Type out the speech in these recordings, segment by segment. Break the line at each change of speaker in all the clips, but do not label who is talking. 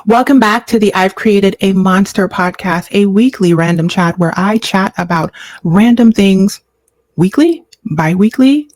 Welcome back to the I've Created a Monster podcast, a weekly random chat where I chat about random things weekly, bi-weekly.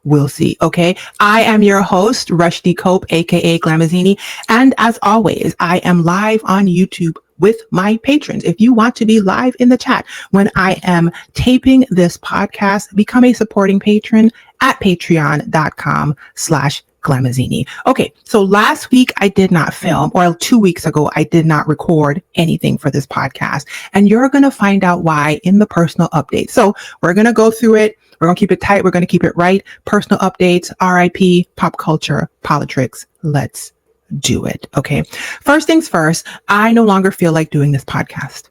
We'll see. Okay. I am your host, Rodney Cope, aka Glamazini. And as always, I am live on YouTube with my patrons. If you want to be live in the chat when I am taping this podcast, become a supporting patron at patreon.com/Glamazini. Okay, so last week I did not film, or 2 weeks ago I did not record anything for this podcast, and you're going to find out why in the personal update. So we're going to go through it. We're going to keep it tight. We're going to keep it right. Personal updates, RIP, pop culture, politics. Let's do it. Okay. First things first, I no longer feel like doing this podcast.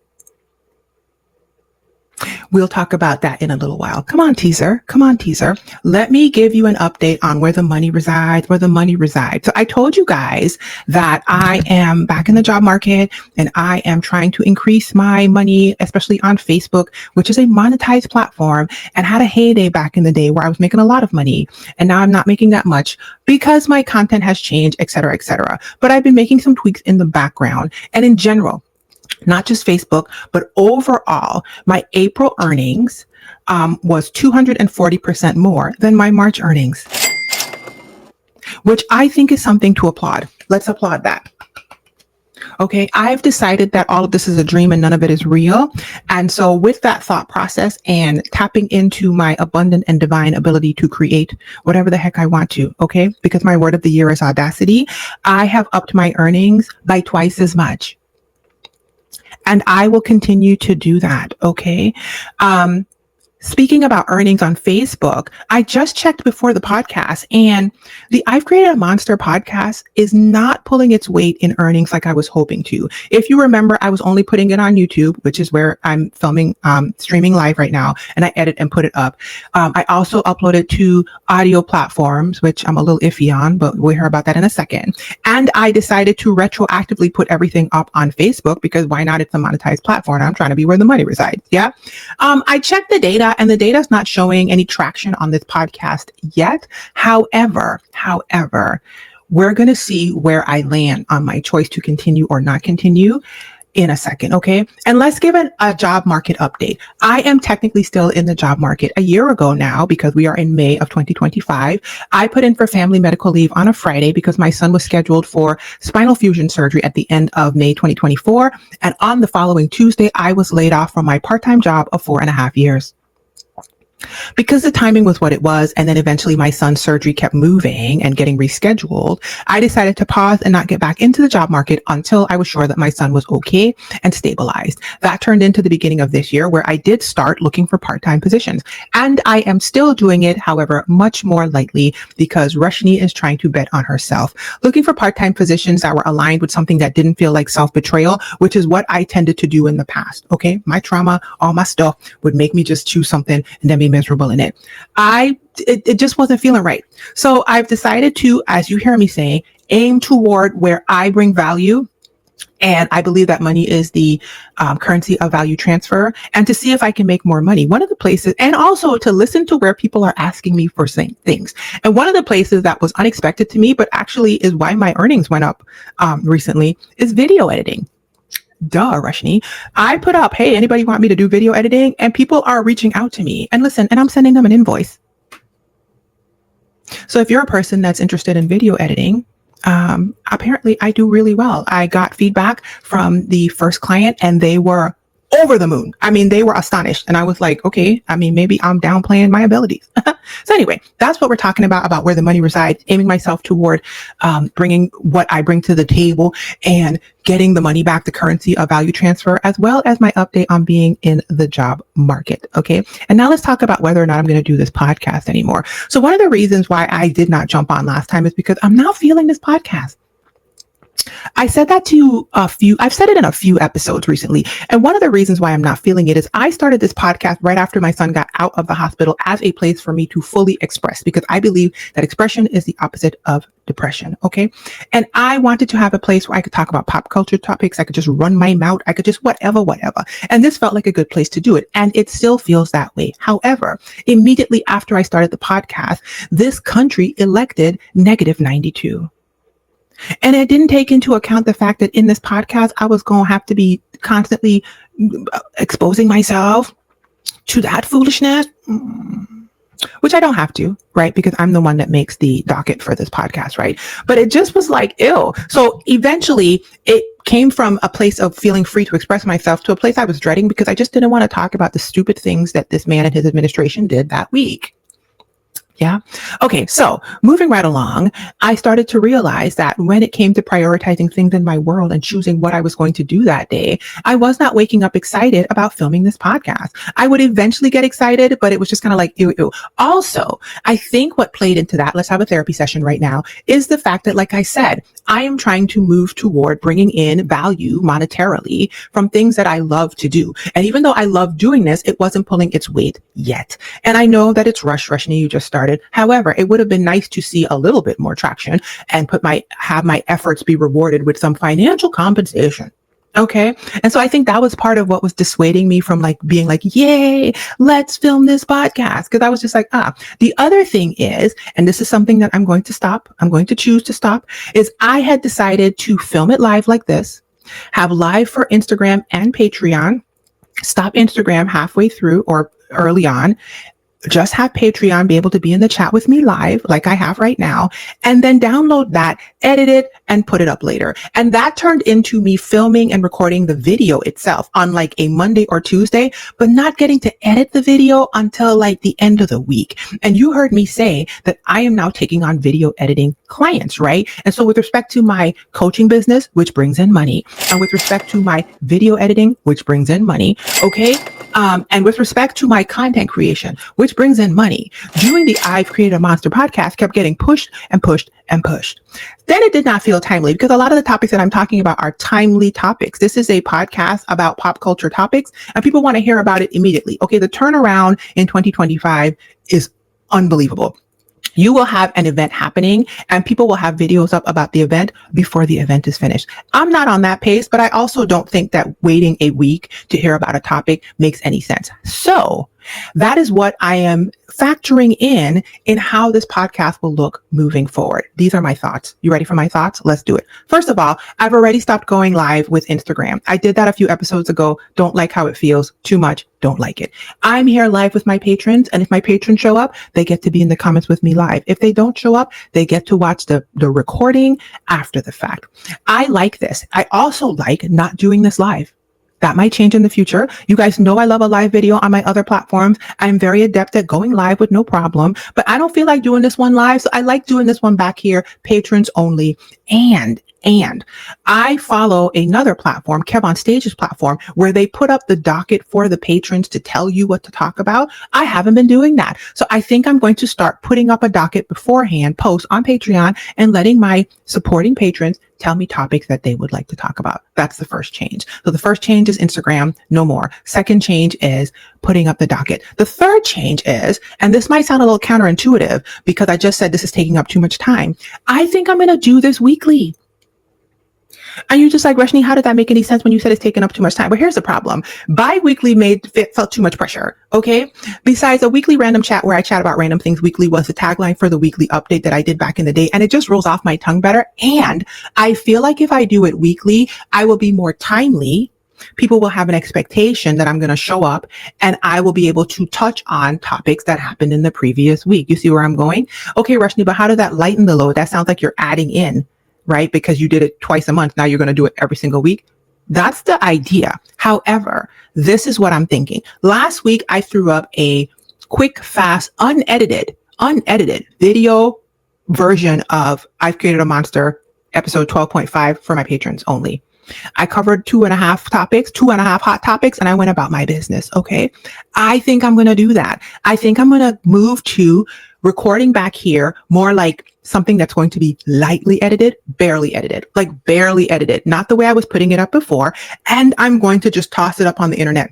We'll talk about that in a little while. Come on, teaser. Come on, teaser. Let me give you an update on where the money resides, So I told you guys that I am back in the job market and I am trying to increase my money, especially on Facebook, which is a monetized platform, and had a heyday back in the day where I was making a lot of money. And now I'm not making that much because my content has changed, et cetera, et cetera. But I've been making some tweaks in the background and in general. Not just Facebook, but overall, my April earnings was 240% more than my March earnings, which I think is something to applaud. Let's applaud that. Okay, I've decided that all of this is a dream and none of it is real. And so with that thought process and tapping into my abundant and divine ability to create whatever the heck I want to, okay, because my word of the year is audacity, I have upped my earnings by twice as much. And I will continue to do that. Okay. Speaking about earnings on Facebook, I just checked before the podcast, and the I've Created a Monster podcast is not pulling its weight in earnings like I was hoping to. If you remember, I was only putting it on YouTube, which is where I'm filming, streaming live right now, and I edit and put it up. I also uploaded to audio platforms, which I'm a little iffy on, but we'll hear about that in a second. And I decided to retroactively put everything up on Facebook because why not? It's a monetized platform. I'm trying to be where the money resides. Yeah. I checked the data, and the data is not showing any traction on this podcast yet. However, we're going to see where I land on my choice to continue or not continue in a second. Okay. And let's give a job market update. I am technically still in the job market. A year ago now, because we are in May of 2025, I put in for family medical leave on a Friday because my son was scheduled for spinal fusion surgery at the end of May 2024. And on the following Tuesday, I was laid off from my part-time job of 4.5 years. Because the timing was what it was, and then eventually my son's surgery kept moving and getting rescheduled, I decided to pause and not get back into the job market until I was sure that my son was okay and stabilized. That turned into the beginning of this year, where I did start looking for part-time positions. And I am still doing it, however, much more lightly, because Rodney is trying to bet on herself. Looking for part-time positions that were aligned with something that didn't feel like self-betrayal, which is what I tended to do in the past. Okay, my trauma, all my stuff would make me just choose something and then be miserable in it. It just wasn't feeling right. So I've decided to, as you hear me say, aim toward where I bring value. And I believe that money is the currency of value transfer, and to see if I can make more money. One of the places, and also to listen to where people are asking me for things. And one of the places that was unexpected to me, but actually is why my earnings went up recently, is video editing. Duh, Rodney. I put up, hey, anybody want me to do video editing? And people are reaching out to me. And listen, and I'm sending them an invoice. So if you're a person that's interested in video editing, apparently I do really well. I got feedback from the first client and they were over the moon. I mean, they were astonished. And I was like, okay, I mean, maybe I'm downplaying my abilities. So anyway, that's what we're talking about where the money resides, aiming myself toward bringing what I bring to the table and getting the money back, the currency of value transfer, as well as my update on being in the job market. Okay. And now let's talk about whether or not I'm going to do this podcast anymore. So one of the reasons why I did not jump on last time is because I'm not feeling this podcast. I said that to I've said it in a few episodes recently. And one of the reasons why I'm not feeling it is I started this podcast right after my son got out of the hospital as a place for me to fully express, because I believe that expression is the opposite of depression. Okay. And I wanted to have a place where I could talk about pop culture topics. I could just run my mouth. I could just whatever. And this felt like a good place to do it. And it still feels that way. However, immediately after I started the podcast, this country elected -92. And it didn't take into account the fact that in this podcast, I was going to have to be constantly exposing myself to that foolishness, which I don't have to, right? Because I'm the one that makes the docket for this podcast, right? But it just was like, ew. So eventually it came from a place of feeling free to express myself to a place I was dreading because I just didn't want to talk about the stupid things that this man and his administration did that week. Yeah. Okay. So moving right along, I started to realize that when it came to prioritizing things in my world and choosing what I was going to do that day, I was not waking up excited about filming this podcast. I would eventually get excited, but it was just kind of like, ew, ew. Also, I think what played into that, let's have a therapy session right now, is the fact that, like I said, I am trying to move toward bringing in value monetarily from things that I love to do. And even though I love doing this, it wasn't pulling its weight yet. And I know that it's Rodney, you just started. However, it would have been nice to see a little bit more traction and have my efforts be rewarded with some financial compensation. Okay. And so I think that was part of what was dissuading me from like being like, yay, let's film this podcast. Cause I was just like, the other thing is, and this is something that I'm going to choose to stop, is I had decided to film it live like this, have live for Instagram and Patreon, stop Instagram halfway through or early on, just have Patreon be able to be in the chat with me live like I have right now, and then download that, edit it, and put it up later. And that turned into me filming and recording the video itself on like a Monday or Tuesday, but not getting to edit the video until like the end of the week. And you heard me say that I am now taking on video editing clients, right? And so with respect to my coaching business, which brings in money, and with respect to my video editing, which brings in money, okay? And with respect to my content creation, which brings in money, doing the I've Created a Monster podcast kept getting pushed and pushed and pushed. Then it did not feel timely because a lot of the topics that I'm talking about are timely topics. This is a podcast about pop culture topics and people want to hear about it immediately. Okay, the turnaround in 2025 is unbelievable. You will have an event happening and people will have videos up about the event before the event is finished. I'm not on that pace, but I also don't think that waiting a week to hear about a topic makes any sense. So that is what I am factoring in how this podcast will look moving forward. These are my thoughts. You ready for my thoughts? Let's do it. First of all, I've already stopped going live with Instagram. I did that a few episodes ago. Don't like how it feels. Too much. Don't like it. I'm here live with my patrons. And if my patrons show up, they get to be in the comments with me live. If they don't show up, they get to watch the recording after the fact. I like this. I also like not doing this live. That might change in the future. You guys know I love a live video on my other platforms. I'm very adept at going live with no problem, but I don't feel like doing this one live. So I like doing this one back here, patrons only. And I follow another platform, Kev on Stage's platform, where they put up the docket for the patrons to tell you what to talk about. I haven't been doing that. So I think I'm going to start putting up a docket beforehand, post on Patreon, and letting my supporting patrons tell me topics that they would like to talk about. That's the first change. So the first change is Instagram, no more. Second change is putting up the docket. The third change is, and this might sound a little counterintuitive because I just said this is taking up too much time. I think I'm going to do this weekly. And you're just like, Rodney, how did that make any sense when you said it's taking up too much time? But here's the problem. Bi-weekly felt too much pressure. Okay. Besides a weekly random chat where I chat about random things weekly was the tagline for the weekly update that I did back in the day. And it just rolls off my tongue better. And I feel like if I do it weekly, I will be more timely. People will have an expectation that I'm going to show up and I will be able to touch on topics that happened in the previous week. You see where I'm going? Okay, Rodney, but how did that lighten the load? That sounds like you're adding in, right? Because you did it twice a month. Now you're going to do it every single week. That's the idea. However, this is what I'm thinking. Last week, I threw up a quick, fast, unedited video version of I've Created a Monster episode 12.5 for my patrons only. I covered 2.5 hot topics, and I went about my business. Okay. I think I'm going to do that. I think I'm going to move to recording back here more like something that's going to be lightly edited, barely edited, not the way I was putting it up before. And I'm going to just toss it up on the internet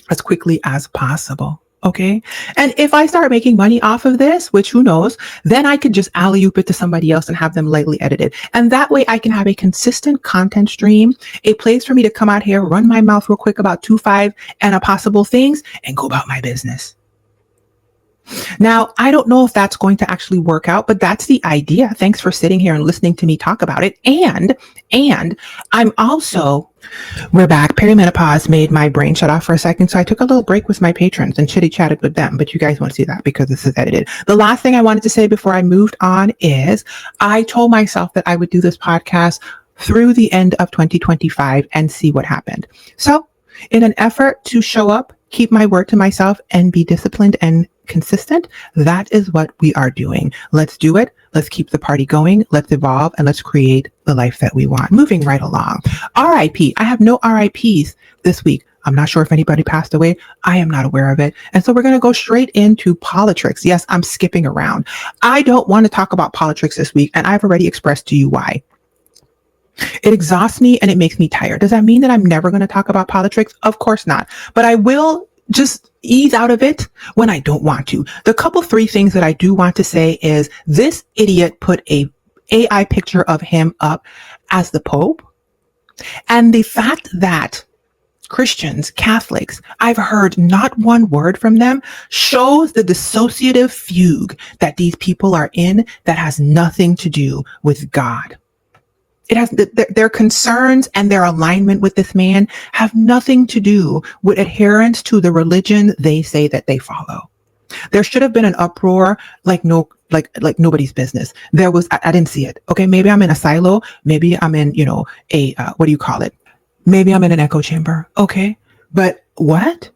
as quickly as possible. Okay. And if I start making money off of this, which who knows, then I could just alley-oop it to somebody else and have them lightly edited. And that way I can have a consistent content stream, a place for me to come out here, run my mouth real quick about 2-5 and a possible things and go about my business. Now, I don't know if that's going to actually work out, but that's the idea. Thanks for sitting here and listening to me talk about it. And I'm also, we're back. Perimenopause made my brain shut off for a second. So I took a little break with my patrons and chitty chatted with them, but you guys won't see that because this is edited. The last thing I wanted to say before I moved on is I told myself that I would do this podcast through the end of 2025 and see what happened. So in an effort to show up, keep my word to myself, and be disciplined and consistent, that is what we are doing. Let's do it. Let's keep the party going. Let's evolve and let's create the life that we want. Moving right along. RIP. I have no RIPs this week. I'm not sure if anybody passed away. I am not aware of it. And so we're going to go straight into politics. Yes, I'm skipping around. I don't want to talk about politics this week, and I've already expressed to you why. It exhausts me and it makes me tired. Does that mean that I'm never going to talk about politics? Of course not. But I will just ease out of it when I don't want to. The three things that I do want to say is this idiot put a AI picture of him up as the Pope. And the fact that Christians, Catholics, I've heard not one word from them, shows the dissociative fugue that these people are in that has nothing to do with God. It has their concerns and their alignment with this man have nothing to do with adherence to the religion they say that they follow. There should have been an uproar like nobody's business. There was, I didn't see it. Okay, maybe I'm in a silo. Maybe I'm in, what do you call it? Maybe I'm in an echo chamber. Okay, but what?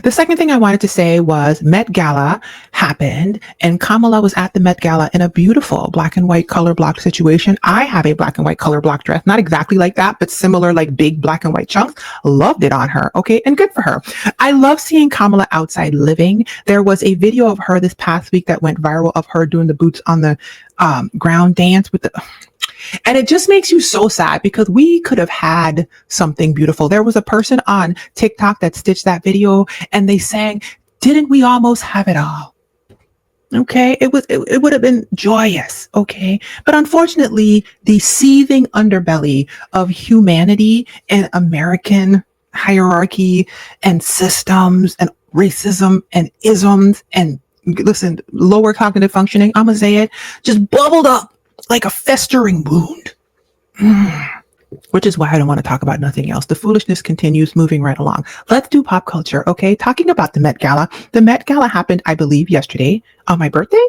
The second thing I wanted to say was Met Gala happened and Kamala was at the Met Gala in a beautiful black and white color block situation. I have a black and white color block dress, not exactly like that, but similar, like big black and white chunks. Loved it on her. Okay. And good for her. I love seeing Kamala outside living. There was a video of her this past week that went viral of her doing the boots on the ground dance with the... And it just makes you so sad because we could have had something beautiful. There was a person on TikTok that stitched that video and they sang, "Didn't we almost have it all?" Okay. It would have been joyous. Okay. But unfortunately, the seething underbelly of humanity and American hierarchy and systems and racism and isms and lower cognitive functioning, I'm going to say it, just bubbled up like a festering wound, which is why I don't want to talk about nothing else. The foolishness continues, moving right along. Let's do pop culture, okay? Talking about the Met Gala. The Met Gala happened, I believe, yesterday on my birthday.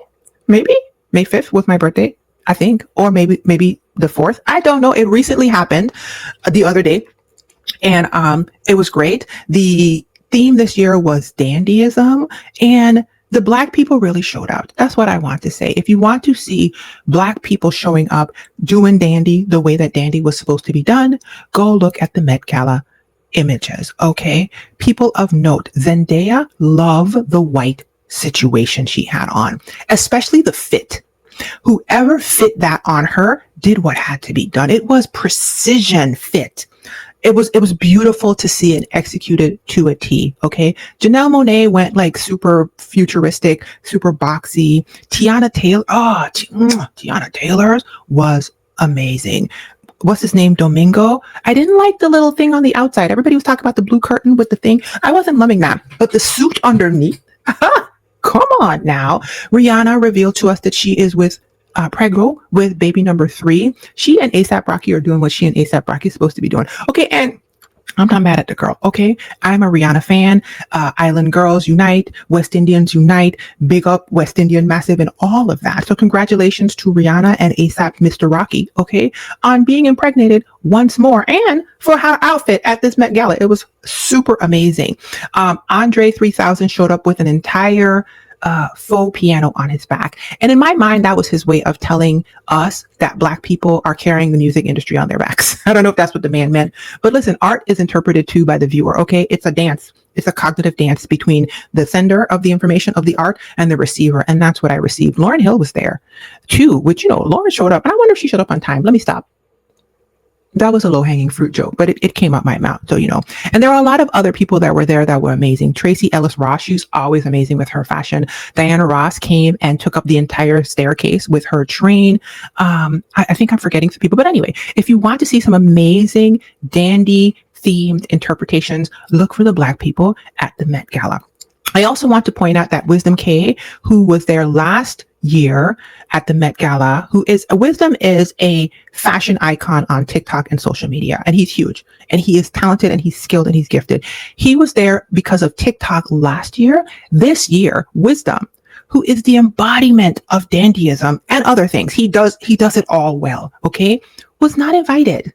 Maybe May 5th was my birthday, I think, or maybe the 4th. I don't know. It recently happened the other day, and it was great. The theme this year was dandyism, and the Black people really showed out. That's what I want to say. If you want to see Black people showing up, doing dandy the way that dandy was supposed to be done, go look at the Met Gala images, okay? People of note, Zendaya, love the white situation she had on, especially the fit. Whoever fit that on her did what had to be done. It was precision fit. It was beautiful to see and executed to a T. Okay. Janelle Monáe went like super futuristic, super boxy. Tiana Taylor's was amazing. What's his name? Domingo. I didn't like the little thing on the outside. Everybody was talking about the blue curtain with the thing. I wasn't loving that, but the suit underneath. Come on now. Rihanna revealed to us that she is preggo with baby number 3. She and ASAP Rocky are doing what she and ASAP Rocky is supposed to be doing. Okay, and I'm not mad at the girl, okay? I'm a Rihanna fan. Island Girls Unite, West Indians Unite, big up West Indian Massive and all of that. So congratulations to Rihanna and ASAP Mr. Rocky, okay, on being impregnated once more and for her outfit at this Met Gala. It was super amazing. Andre 3000 showed up with an entire faux piano on his back. And in my mind, that was his way of telling us that Black people are carrying the music industry on their backs. I don't know if that's what the man meant, but listen, art is interpreted too by the viewer. Okay. It's a dance. It's a cognitive dance between the sender of the information of the art and the receiver. And that's what I received. Lauryn Hill was there too, which, Lauryn showed up. I wonder if she showed up on time. Let me stop. That was a low-hanging fruit joke, but it came out my mouth. So, and there are a lot of other people that were there that were amazing. Tracy Ellis Ross, she's always amazing with her fashion. Diana Ross came and took up the entire staircase with her train. I think I'm forgetting some people, but anyway, if you want to see some amazing dandy themed interpretations, look for the Black people at the Met Gala. I also want to point out that Wisdom K, who was there last year at the Met Gala, Wisdom is a fashion icon on TikTok and social media, and he's huge, and he is talented, and he's skilled, and he's gifted. He was there because of TikTok last year. This year, Wisdom, who is the embodiment of dandyism and other things, he does it all well, okay, was not invited,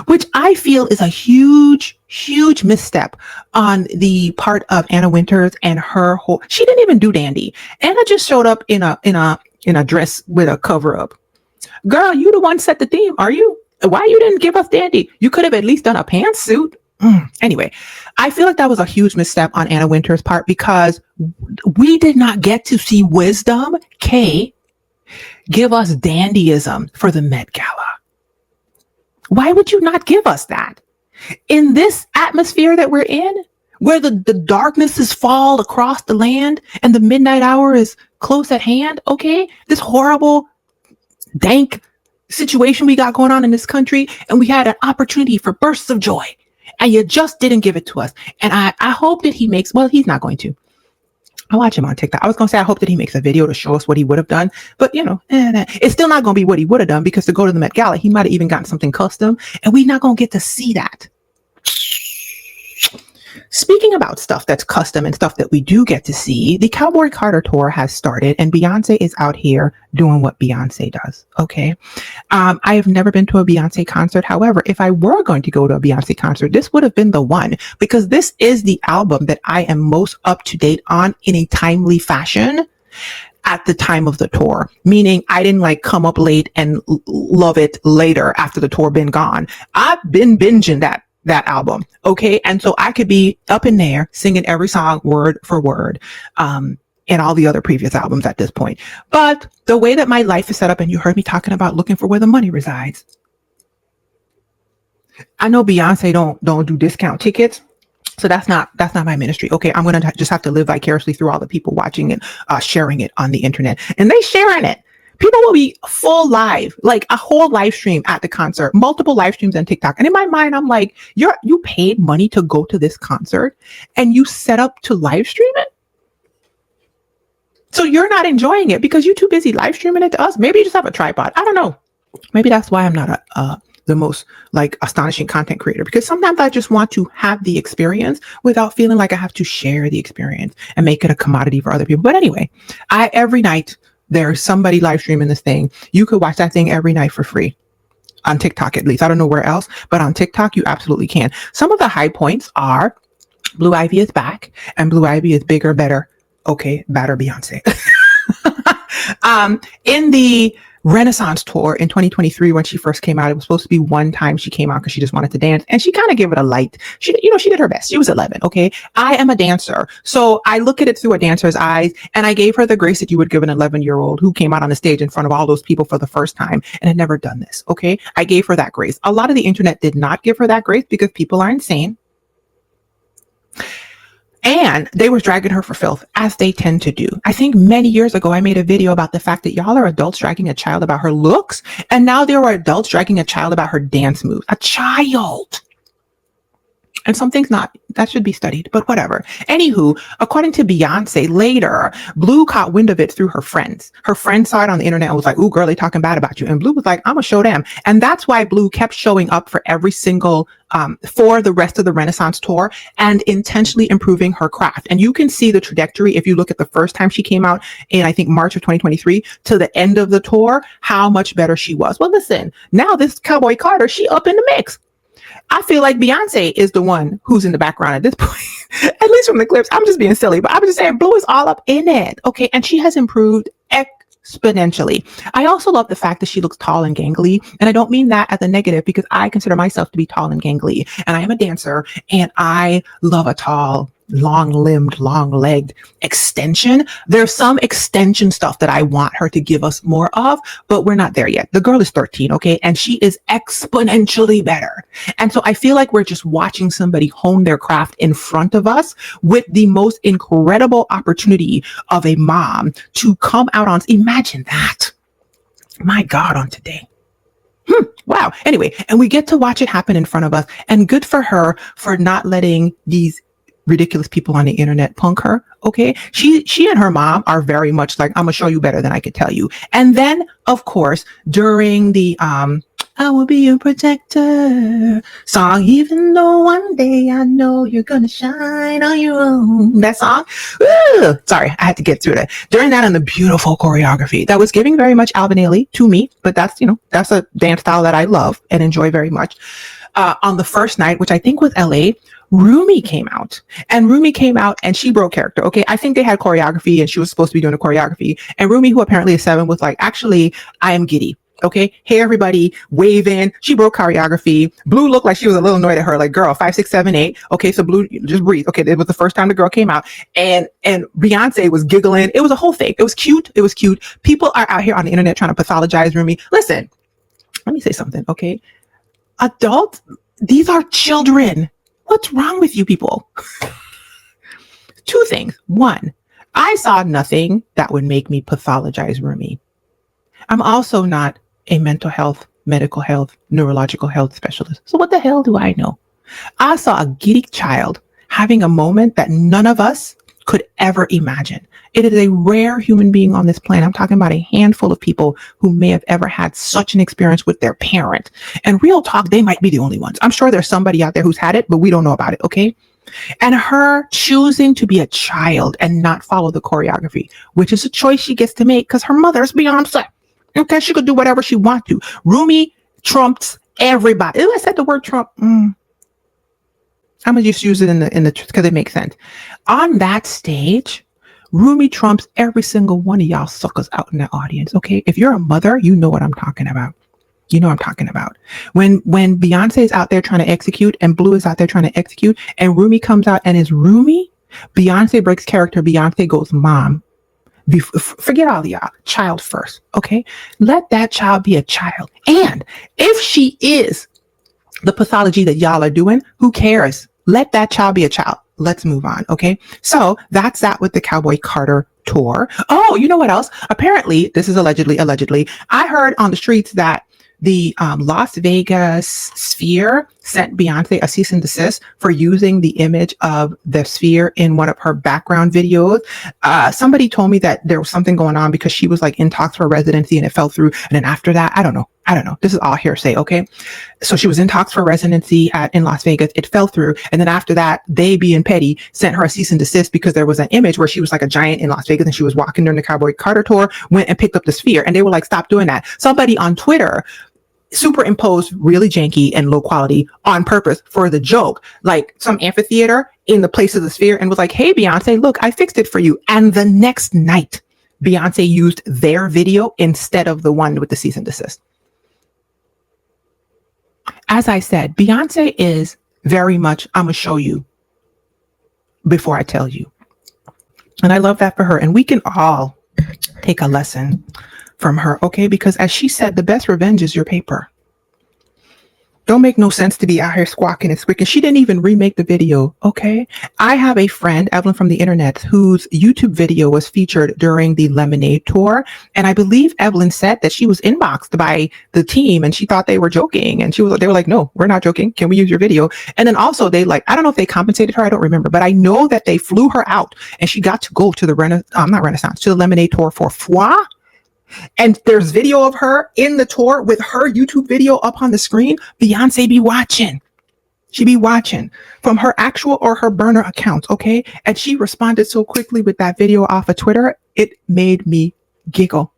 which I feel is a huge, huge misstep on the part of Anna Winters and her whole. She didn't even do dandy. Anna just showed up in a dress with a cover up. Girl, you the one set the theme, are you? Why you didn't give us dandy? You could have at least done a pantsuit. Anyway, I feel like that was a huge misstep on Anna Winters' part because we did not get to see Wisdom K give us dandyism for the Met Gala. Why would you not give us that? In this atmosphere that we're in, where the darknesses fall across the land and the midnight hour is close at hand, okay? This horrible, dank situation we got going on in this country, and we had an opportunity for bursts of joy, and you just didn't give it to us. And I hope that he makes, well, he's not going to. I watch him on TikTok. I was going to say, I hope that he makes a video to show us what he would have done. But, it's still not going to be what he would have done, because to go to the Met Gala, he might have even gotten something custom, and we're not going to get to see that. Speaking about stuff that's custom and stuff that we do get to see, the Cowboy Carter tour has started, and Beyonce is out here doing what Beyonce does. Okay. I have never been to a Beyonce concert. However, if I were going to go to a Beyonce concert, this would have been the one, because this is the album that I am most up to date on in a timely fashion at the time of the tour, meaning I didn't like come up late and love it later after the tour been gone. I've been binging that album. Okay. And so I could be up in there singing every song word for word, and all the other previous albums at this point. But the way that my life is set up, and you heard me talking about looking for where the money resides. I know Beyonce don't do discount tickets. So that's not my ministry. Okay. I'm going to just have to live vicariously through all the people watching it, sharing it on the internet, and they sharing it. People will be full live, like a whole live stream at the concert, multiple live streams on TikTok. And in my mind, I'm like, you paid money to go to this concert and you set up to live stream it? So you're not enjoying it because you're too busy live streaming it to us. Maybe you just have a tripod. I don't know. Maybe that's why I'm not the most like astonishing content creator, because sometimes I just want to have the experience without feeling like I have to share the experience and make it a commodity for other people. But anyway, every night, there's somebody live streaming this thing. You could watch that thing every night for free on TikTok, at least. I don't know where else, but on TikTok, you absolutely can. Some of the high points are Blue Ivy is back, and Blue Ivy is bigger, better. Okay, better Beyonce. In the Renaissance tour in 2023, when she first came out, it was supposed to be one time she came out because she just wanted to dance, and she kind of gave it a light. She did her best. She was 11. Okay. I am a dancer. So I look at it through a dancer's eyes, and I gave her the grace that you would give an 11-year-old who came out on the stage in front of all those people for the first time and had never done this. Okay. I gave her that grace. A lot of the internet did not give her that grace because people are insane. And they were dragging her for filth, as they tend to do. I think many years ago, I made a video about the fact that y'all are adults dragging a child about her looks. And now there are adults dragging a child about her dance moves. A child. And some things that should be studied, but whatever. Anywho, according to Beyonce, later, Blue caught wind of it through her friends. Her friends saw it on the internet and was like, ooh, girl, they talking bad about you. And Blue was like, I'm gonna show them. And that's why Blue kept showing up for every single, for the rest of the Renaissance tour and intentionally improving her craft. And you can see the trajectory if you look at the first time she came out in, I think, March of 2023 to the end of the tour, how much better she was. Well, listen, now this Cowboy Carter, she up in the mix. I feel like Beyonce is the one who's in the background at this point, at least from the clips. I'm just being silly, but I'm just saying Blue is all up in it. Okay. And she has improved exponentially. I also love the fact that she looks tall and gangly. And I don't mean that as a negative, because I consider myself to be tall and gangly, and I am a dancer, and I love a tall, long-limbed, long-legged extension. There's some extension stuff that I want her to give us more of, but we're not there yet. The girl is 13, okay? And she is exponentially better. And so I feel like we're just watching somebody hone their craft in front of us with the most incredible opportunity of a mom to come out on, imagine that. My God, on today. Wow. Anyway, and we get to watch it happen in front of us, and good for her for not letting these ridiculous people on the internet punk her. Okay. She and her mom are very much like, I'm gonna show you better than I could tell you. And then of course, during the, I will be your protector song, even though one day I know you're gonna shine on your own. That song. Woo! Sorry, I had to get through that. During that and the beautiful choreography that was giving very much Alvin Ailey to me, but that's, that's a dance style that I love and enjoy very much. On the first night, which I think was LA, Rumi came out and she broke character. Okay. I think they had choreography and she was supposed to be doing the choreography. And Rumi, who apparently is 7, was like, actually, I am giddy. Okay. Hey, everybody, waving. She broke choreography. Blue looked like she was a little annoyed at her. Like, girl, 5, 6, 7, 8. Okay. So Blue, just breathe. Okay. It was the first time the girl came out and Beyonce was giggling. It was a whole thing. It was cute. It was cute. People are out here on the internet trying to pathologize Rumi. Listen, let me say something. Okay. Adults, these are children. What's wrong with you people? 2 things. 1, I saw nothing that would make me pathologize Rumi. I'm also not a mental health, medical health, neurological health specialist. So what the hell do I know? I saw a giddy child having a moment that none of us could ever imagine. It is a rare human being on this planet. I'm talking about a handful of people who may have ever had such an experience with their parent. And real talk, they might be the only ones. I'm sure there's somebody out there who's had it, but we don't know about it. Okay. And her choosing to be a child and not follow the choreography, which is a choice she gets to make because her mother's Beyonce. Okay. She could do whatever she wants to. Rumi trumps everybody. I said the word Trump. I'm gonna just use it in the because it makes sense. On that stage, Rumi trumps every single one of y'all suckers out in the audience. Okay, if you're a mother, you know what I'm talking about. You know what I'm talking about. When Beyonce is out there trying to execute and Blue is out there trying to execute, and Rumi comes out and is Rumi, Beyonce breaks character. Beyonce goes, "Mom, forget all of y'all. Child first. Okay, let that child be a child. And if she is the pathology that y'all are doing, who cares? Let that child be a child. Let's move on. Okay. So that's that with the Cowboy Carter tour. Oh, you know what else? Apparently, this is allegedly, I heard on the streets that the Las Vegas Sphere sent Beyonce a cease and desist for using the image of the Sphere in one of her background videos. Somebody told me that there was something going on because she was like in talks for residency and it fell through. And then after that, I don't know. This is all hearsay. Okay. So she was in talks for residency in Las Vegas. It fell through. And then after that, they being petty sent her a cease and desist because there was an image where she was like a giant in Las Vegas and she was walking during the Cowboy Carter tour, went and picked up the Sphere. And they were like, stop doing that. Somebody on Twitter superimposed really janky and low quality on purpose for the joke, like some amphitheater in the place of the Sphere, and was like, hey, Beyonce, look, I fixed it for you. And the next night, Beyonce used their video instead of the one with the cease and desist. As I said, Beyonce is very much, I'm going to show you before I tell you. And I love that for her. And we can all take a lesson from her, okay? Because as she said, the best revenge is your paper. Don't make no sense to be out here squawking and squeaking. She didn't even remake the video, okay? I have a friend, Evelyn from the internet, whose YouTube video was featured during the Lemonade tour. And I believe Evelyn said that she was inboxed by the team and she thought they were joking. And they were like, no, we're not joking. Can we use your video? And then also I don't know if they compensated her. I don't remember, but I know that they flew her out and she got to go to the to the Lemonade tour for Foix. And there's video of her in the tour with her YouTube video up on the screen. Beyonce be watching. She be watching from her actual or her burner account, okay? And she responded so quickly with that video off of Twitter. It made me giggle.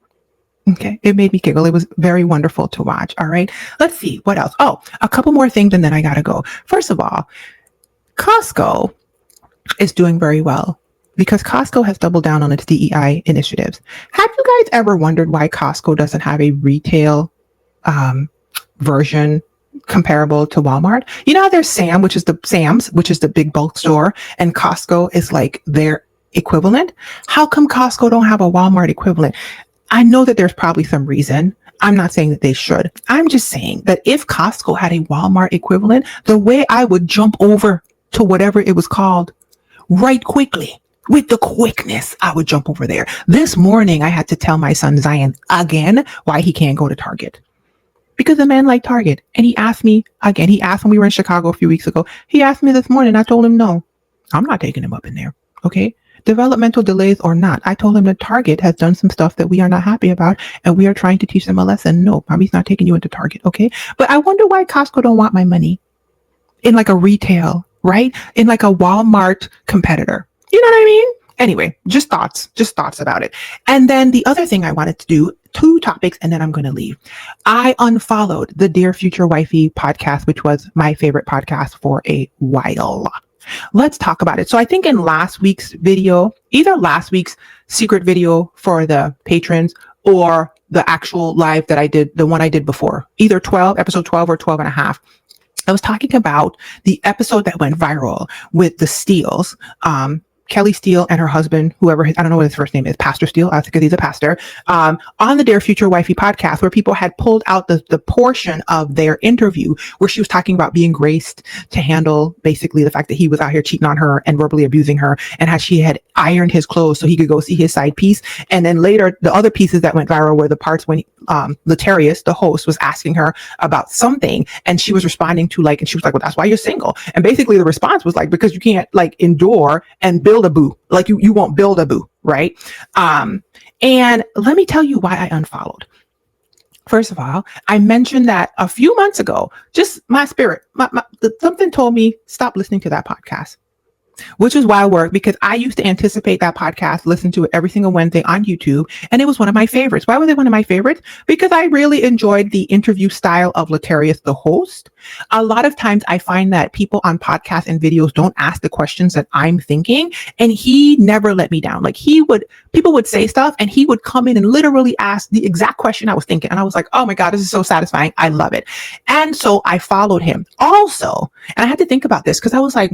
Okay, it made me giggle. It was very wonderful to watch. All right, let's see what else. Oh, a couple more things and then I gotta go. First of all, Costco is doing very well, because Costco has doubled down on its DEI initiatives. Have you guys ever wondered why Costco doesn't have a retail version comparable to Walmart? You know how there's Sam's, which is the big bulk store, and Costco is like their equivalent? How come Costco don't have a Walmart equivalent? I know that there's probably some reason. I'm not saying that they should. I'm just saying that if Costco had a Walmart equivalent, the way I would jump over to whatever it was called right quickly. With the quickness, I would jump over there. This morning, I had to tell my son Zion again why he can't go to Target. Because the man liked Target. And he asked me again. He asked when we were in Chicago a few weeks ago. He asked me this morning. I told him no. I'm not taking him up in there. Okay. Developmental delays or not. I told him that Target has done some stuff that we are not happy about, and we are trying to teach them a lesson. No, mommy's not taking you into Target. Okay. But I wonder why Costco don't want my money in like a retail, right? In like a Walmart competitor. You know what I mean? Anyway, just thoughts about it. And then the other thing I wanted to do, 2 topics, and then I'm going to leave. I unfollowed the Dear Future Wifey podcast, which was my favorite podcast for a while. Let's talk about it. So I think in last week's video, either last week's secret video for the patrons or the actual live that I did, the one I did before, either episode 12 or 12 and a half, I was talking about the episode that went viral with the Steeles, Kelly Steele and her husband, whoever, I don't know what his first name is, Pastor Steele, I think he's a pastor, on the Dear Future Wifey podcast, where people had pulled out the portion of their interview where she was talking about being graced to handle basically the fact that he was out here cheating on her and verbally abusing her, and how she had ironed his clothes so he could go see his side piece. And then later, the other pieces that went viral were the parts when Letarius, the host, was asking her about something, and she was responding to and she was like, well, that's why you're single. And basically the response was like, because you can't endure and build a boo, you won't build a boo, right? And let me tell you why I unfollowed. First of all, I mentioned that a few months ago, just my spirit, something told me, stop listening to that podcast. Which is why I work, because I used to anticipate that podcast, listen to it every single Wednesday on YouTube, and it was one of my favorites. Why was it one of my favorites? Because I really enjoyed the interview style of Letarius, the host. A lot of times I find that people on podcasts and videos don't ask the questions that I'm thinking, and he never let me down. People would say stuff, and he would come in and literally ask the exact question I was thinking. And I was like, oh my God, this is so satisfying. I love it. And so I followed him also. And I had to think about this because I was like,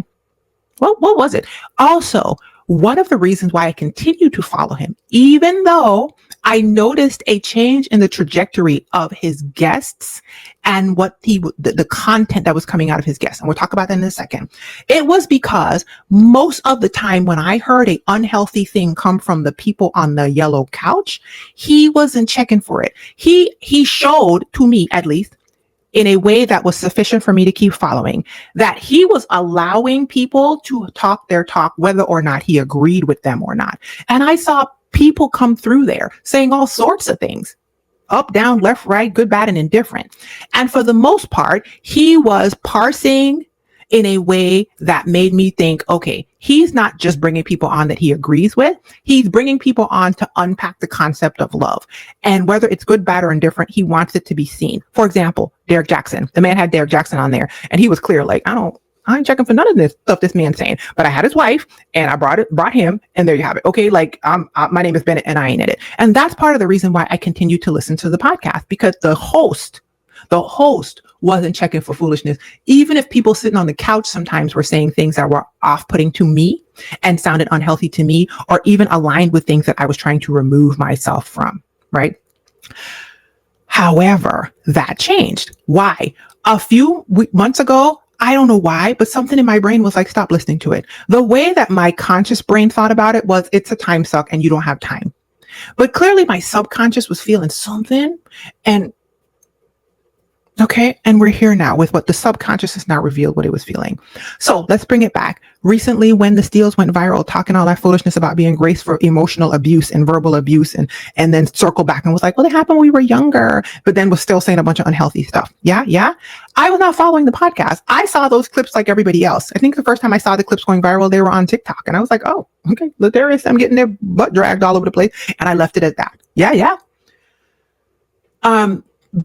well, what was it? Also, one of the reasons why I continue to follow him, even though I noticed a change in the trajectory of his guests and what the content that was coming out of his guests, and we'll talk about that in a second. It was because most of the time when I heard an unhealthy thing come from the people on the yellow couch, he wasn't checking for it. He showed, to me at least, in a way that was sufficient for me to keep following, that he was allowing people to talk their talk, whether or not he agreed with them or not. And I saw people come through there saying all sorts of things, up, down, left, right, good, bad, and indifferent. And for the most part, he was parsing in a way that made me think, okay, he's not just bringing people on that he agrees with. He's bringing people on to unpack the concept of love. And whether it's good, bad, or indifferent, he wants it to be seen. For example, Derek Jackson. The man had Derek Jackson on there, and he was clear, I ain't checking for none of this stuff this man's saying, but I had his wife and I brought him, and there you have it. Okay. My name is Bennett and I ain't in it. And that's part of the reason why I continue to listen to the podcast, because the host wasn't checking for foolishness. Even if people sitting on the couch sometimes were saying things that were off-putting to me and sounded unhealthy to me, or even aligned with things that I was trying to remove myself from, right? However, that changed. Why? A few months ago, I don't know why, but something in my brain was like, stop listening to it. The way that my conscious brain thought about it was, it's a time suck and you don't have time. But clearly my subconscious was feeling something, and okay, and we're here now with what the subconscious has now revealed what it was feeling. So let's bring it back. Recently, when the Steeles went viral, talking all that foolishness about being graced for emotional abuse and verbal abuse, and then circle back and was like, well, it happened when we were younger, but then was still saying a bunch of unhealthy stuff. Yeah. I was not following the podcast. I saw those clips like everybody else. I think the first time I saw the clips going viral, they were on TikTok. And I was like, oh, okay, Letarius, I'm getting their butt dragged all over the place. And I left it at that. Yeah.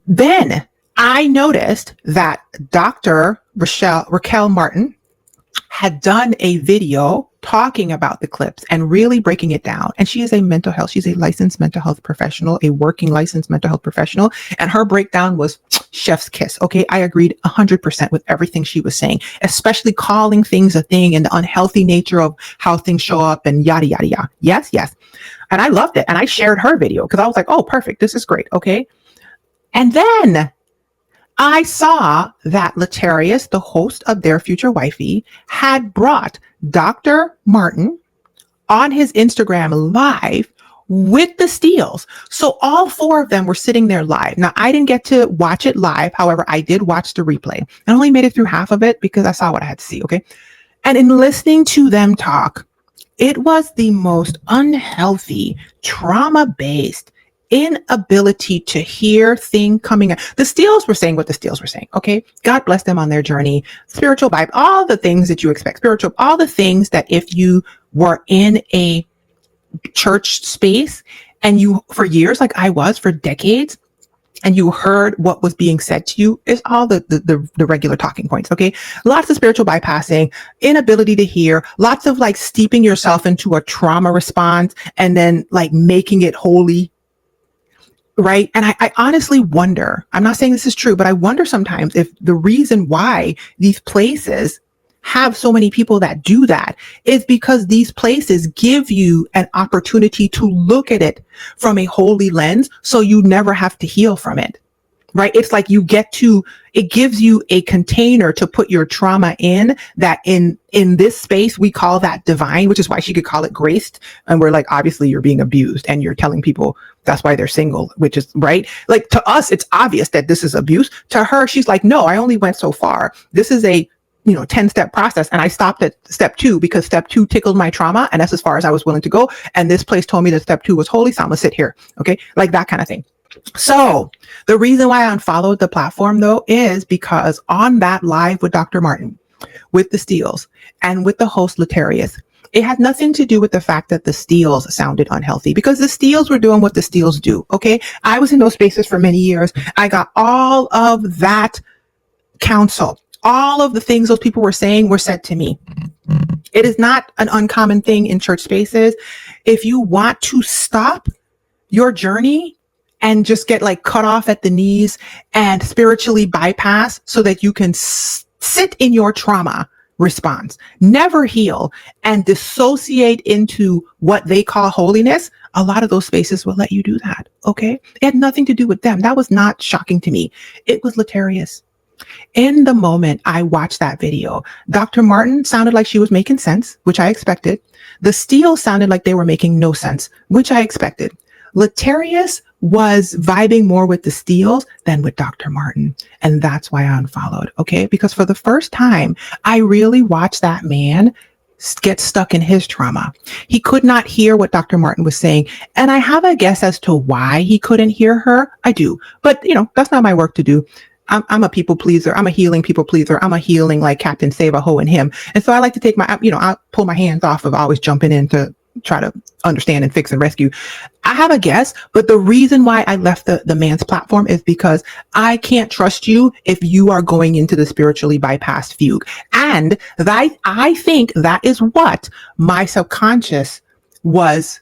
Then I noticed that Dr. Raquel Martin had done a video talking about the clips and really breaking it down. And she is she's a licensed mental health professional, a working licensed mental health professional. And her breakdown was chef's kiss. Okay. I agreed 100% with everything she was saying, especially calling things a thing and the unhealthy nature of how things show up and yada, yada, yada. Yes. And I loved it. And I shared her video because I was like, oh, perfect. This is great. Okay. And then I saw that Letarius, the host of Their Future Wifey, had brought Dr. Martin on his Instagram live with the Steeles. So all 4 of them were sitting there live. Now, I didn't get to watch it live. However, I did watch the replay. I only made it through half of it because I saw what I had to see. Okay. And in listening to them talk, it was the most unhealthy, trauma-based inability to hear thing coming out. The Steels were saying what the Steels were saying. Okay. God bless them on their journey. Spiritual vibe, all the things that you expect, spiritual, all the things that if you were in a church space and you, for years, like I was for decades, and you heard what was being said to you, is all the regular talking points. Okay. Lots of spiritual bypassing, inability to hear, lots of like steeping yourself into a trauma response and then like making it holy. Right. And I honestly wonder, I'm not saying this is true, but I wonder sometimes if the reason why these places have so many people that do that is because these places give you an opportunity to look at it from a holy lens, so you never have to heal from it. Right. It's like it gives you a container to put your trauma in, that in this space, we call that divine, which is why she could call it graced. And we're like, obviously you're being abused and you're telling people that's why they're single, which is right. Like to us, it's obvious that this is abuse. To her, she's like, no, I only went so far. This is a 10-step process. And I stopped at step 2 because step 2 tickled my trauma. And that's as far as I was willing to go. And this place told me that step 2 was holy. So I'm gonna sit here. Okay. Like that kind of thing. So the reason why I unfollowed the platform though, is because on that live with Dr. Martin, with the Steels and with the host Latarius, it had nothing to do with the fact that the Steels sounded unhealthy, because the Steels were doing what the Steels do. Okay. I was in those spaces for many years. I got all of that counsel. All of the things those people were saying were said to me. It is not an uncommon thing in church spaces. If you want to stop your journey and just get like cut off at the knees and spiritually bypass so that you can sit in your trauma response, never heal, and dissociate into what they call holiness, a lot of those spaces will let you do that. Okay. It had nothing to do with them. That was not shocking to me. It was Latarius. In the moment I watched that video, Dr. Martin sounded like she was making sense, which I expected. The Steele sounded like they were making no sense, which I expected. Latarius was vibing more with the Steeles than with Dr. Martin. And that's why I unfollowed. Okay. Because for the first time, I really watched that man get stuck in his trauma. He could not hear what Dr. Martin was saying. And I have a guess as to why he couldn't hear her. I do. But that's not my work to do. I'm a people pleaser. I'm a healing people pleaser. I'm a healing like Captain Save-A-Ho and him. And so I like to take I'll pull my hands off of always jumping in to try to understand and fix and rescue. I have a guess, but the reason why I left the man's platform is because I can't trust you if you are going into the spiritually bypassed fugue. And I think that is what my subconscious was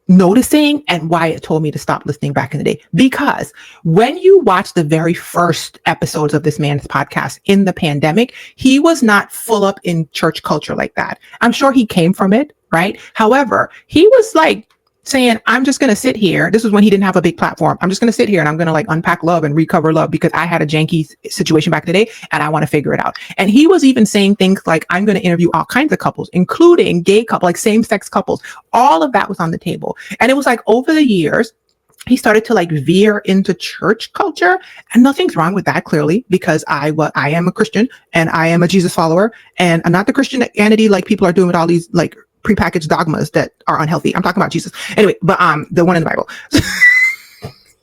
noticing and why it told me to stop listening back in the day. Because when you watch the very first episodes of this man's podcast in the pandemic, he was not full up in church culture like that. I'm sure he came from it, right? However, he was like saying, I'm just going to sit here. This was when he didn't have a big platform. I'm just going to sit here and I'm going to like unpack love and recover love because I had a janky situation back in the day and I want to figure it out. And he was even saying things like, I'm going to interview all kinds of couples, including gay couples, like same-sex couples. All of that was on the table. And it was like over the years, he started to like veer into church culture, and nothing's wrong with that, clearly, because I am a Christian and I am a Jesus follower, and I'm not the Christianity like people are doing with all these like prepackaged dogmas that are unhealthy. I'm talking about Jesus. Anyway, but the one in the Bible.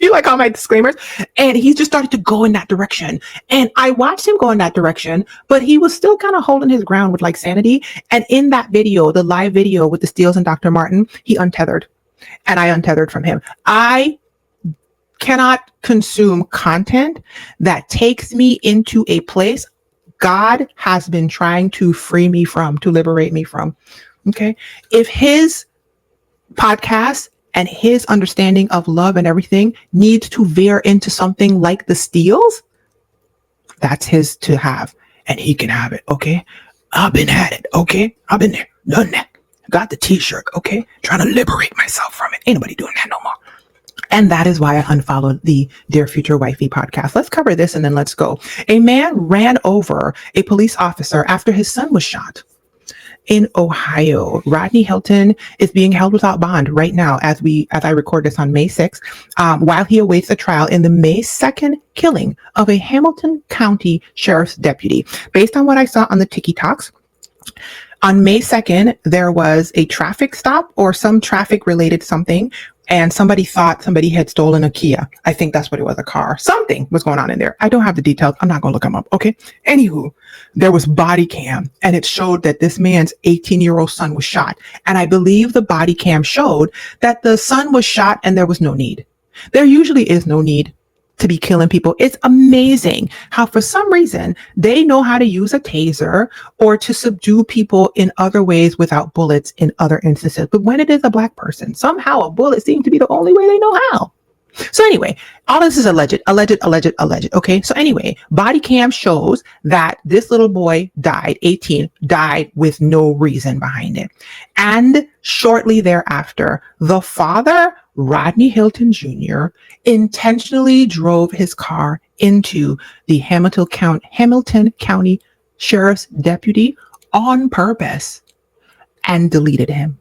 You like all my disclaimers? And he just started to go in that direction. And I watched him go in that direction, but he was still kind of holding his ground with like sanity. And in that video, the live video with the Steeles and Dr. Martin, he untethered. And I untethered from him. I cannot consume content that takes me into a place God has been trying to free me from, to liberate me from. Okay. If his podcast and his understanding of love and everything needs to veer into something like the Steeles, that's his to have, and he can have it. Okay. I've been at it. Okay. I've been there, done that. Got the t-shirt. Okay. Trying to liberate myself from it. Ain't nobody doing that no more. And that is why I unfollowed the Dear Future Wifey podcast. Let's cover this and then let's go. A man ran over a police officer after his son was shot in Ohio. Rodney Hinton is being held without bond right now as I record this on May 6th, while he awaits a trial in the May 2nd killing of a Hamilton County Sheriff's deputy. Based on what I saw on the TikToks, On May 2nd, there was a traffic stop or some traffic related something, and somebody thought somebody had stolen a Kia. I think that's what it was, a car. Something was going on in there. I don't have the details. I'm not going to look them up. Okay. Anywho, there was body cam, and it showed that this man's 18-year-old son was shot. And I believe the body cam showed that the son was shot and there was no need. There usually is no need to be killing people. It's amazing how for some reason they know how to use a taser or to subdue people in other ways without bullets in other instances. But when it is a black person, somehow a bullet seems to be the only way they know how. So anyway, all this is alleged. Okay. So anyway, body cam shows that this little boy died, 18, died with no reason behind it. And shortly thereafter, the father, Rodney Hinton Jr., intentionally drove his car into the Hamilton County Sheriff's deputy on purpose and deleted him.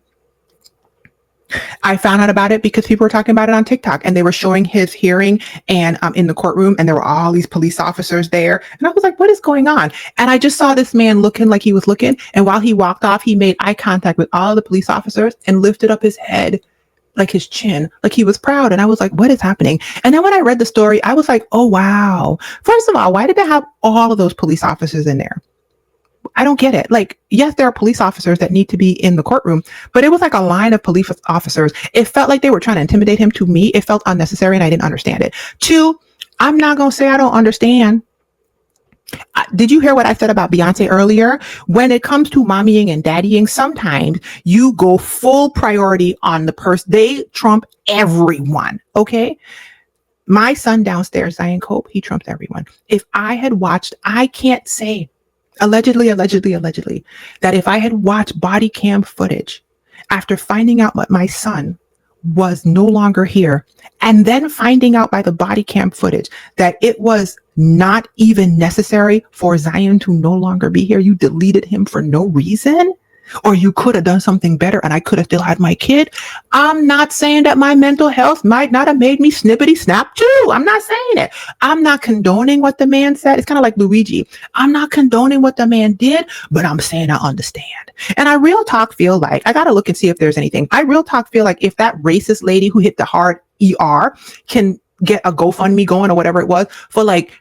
I found out about it because people were talking about it on TikTok, and they were showing his hearing and in the courtroom, and there were all these police officers there. And I was like, what is going on? And I just saw this man looking like he was looking. And while he walked off, he made eye contact with all the police officers and lifted up his head, like his chin, like he was proud. And I was like, what is happening? And then when I read the story, I was like, oh, wow. First of all, why did they have all of those police officers in there? I don't get it. Like, yes, there are police officers that need to be in the courtroom, but it was like a line of police officers. It felt like they were trying to intimidate him. To me, it felt unnecessary and I didn't understand it. Two, I'm not going to say I don't understand. Did you hear what I said about Beyonce earlier? When it comes to mommying and daddying, sometimes you go full priority on the person. They trump everyone. Okay. My son downstairs, Zion Cope, he trumps everyone. If I had watched, I can't say allegedly, that if I had watched body cam footage after finding out what my son was no longer here, and then finding out by the body cam footage that it was not even necessary for Zion to no longer be here, you deleted him for no reason, or you could have done something better and I could have still had my kid. I'm not saying that my mental health might not have made me snippety snap too. I'm not saying it. I'm not condoning what the man said. It's kind of like Luigi. I'm not condoning what the man did, but I'm saying I understand. And I real talk feel like, I got to look and see if there's anything. I real talk feel like if that racist lady who hit the hard ER can get a GoFundMe going or whatever it was for like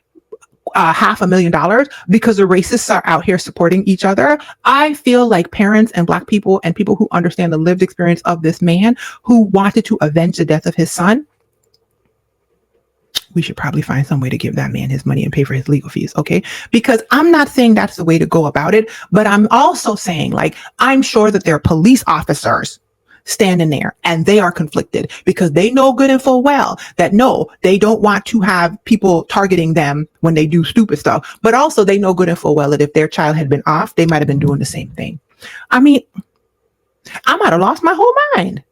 $500,000 because the racists are out here supporting each other. I feel like parents and Black people and people who understand the lived experience of this man who wanted to avenge the death of his son, we should probably find some way to give that man his money and pay for his legal fees. Okay. Because I'm not saying that's the way to go about it, but I'm also saying, like, I'm sure that there are police officers standing there and they are conflicted because they know good and full well that no, they don't want to have people targeting them when they do stupid stuff. But also they know good and full well that if their child had been off, they might have been doing the same thing. I mean, I might have lost my whole mind.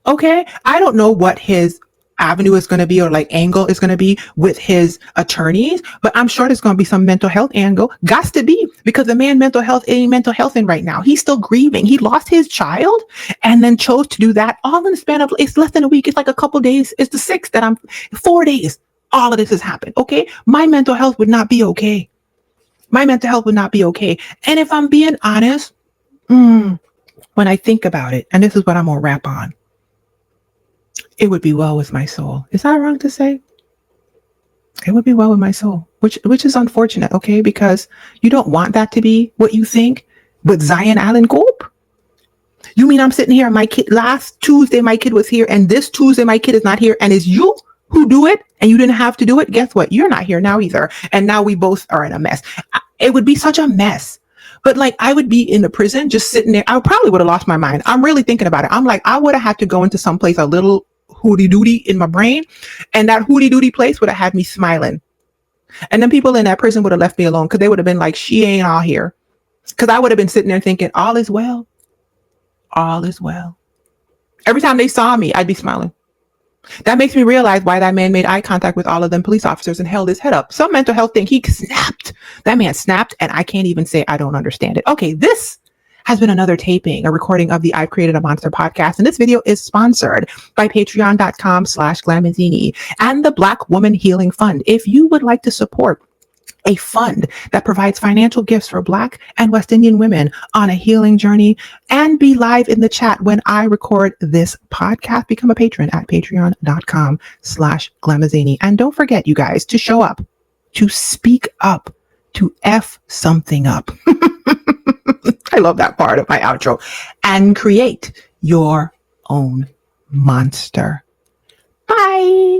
Okay. I don't know what his avenue is going to be or like angle is going to be with his attorneys, but I'm sure there's going to be some mental health angle. Got to be, because the man mental health ain't mental health in right now. He's still grieving. He lost his child and then chose to do that all in the span of, it's less than a week. It's like a couple days. It's the 6th that 4 days. All of this has happened. Okay. My mental health would not be okay. My mental health would not be okay. And if I'm being honest, when I think about it, and this is what I'm going to wrap on, it would be well with my soul. Is that wrong to say? It would be well with my soul, which is unfortunate, okay? Because you don't want that to be what you think with Zion Allen Cope. You mean I'm sitting here, my kid, last Tuesday, my kid was here, and this Tuesday, my kid is not here, and it's you who do it, and you didn't have to do it? Guess what? You're not here now either. And now we both are in a mess. It would be such a mess. But like, I would be in the prison just sitting there. I probably would have lost my mind. I'm really thinking about it. I'm like, I would have had to go into some place a little hooty doody in my brain, and that hooty doody place would have had me smiling, and then people in that prison would have left me alone because they would have been like, she ain't all here, because I would have been sitting there thinking all is well. Every time they saw me, I'd be smiling. That makes me realize why that man made eye contact with all of them police officers and held his head up. Some mental health thing. He snapped. That man snapped, and I can't even say I don't understand it. Okay, this has been another taping, a recording of the I've Created a Monster podcast. And this video is sponsored by patreon.com/Glamazini and the Black Woman Healing Fund. If you would like to support a fund that provides financial gifts for Black and West Indian women on a healing journey, and be live in the chat when I record this podcast. Become a patron at patreon.com/Glamazini. And don't forget, you guys, to show up, to speak up, to F something up. I love that part of my outro. And create your own monster. Bye.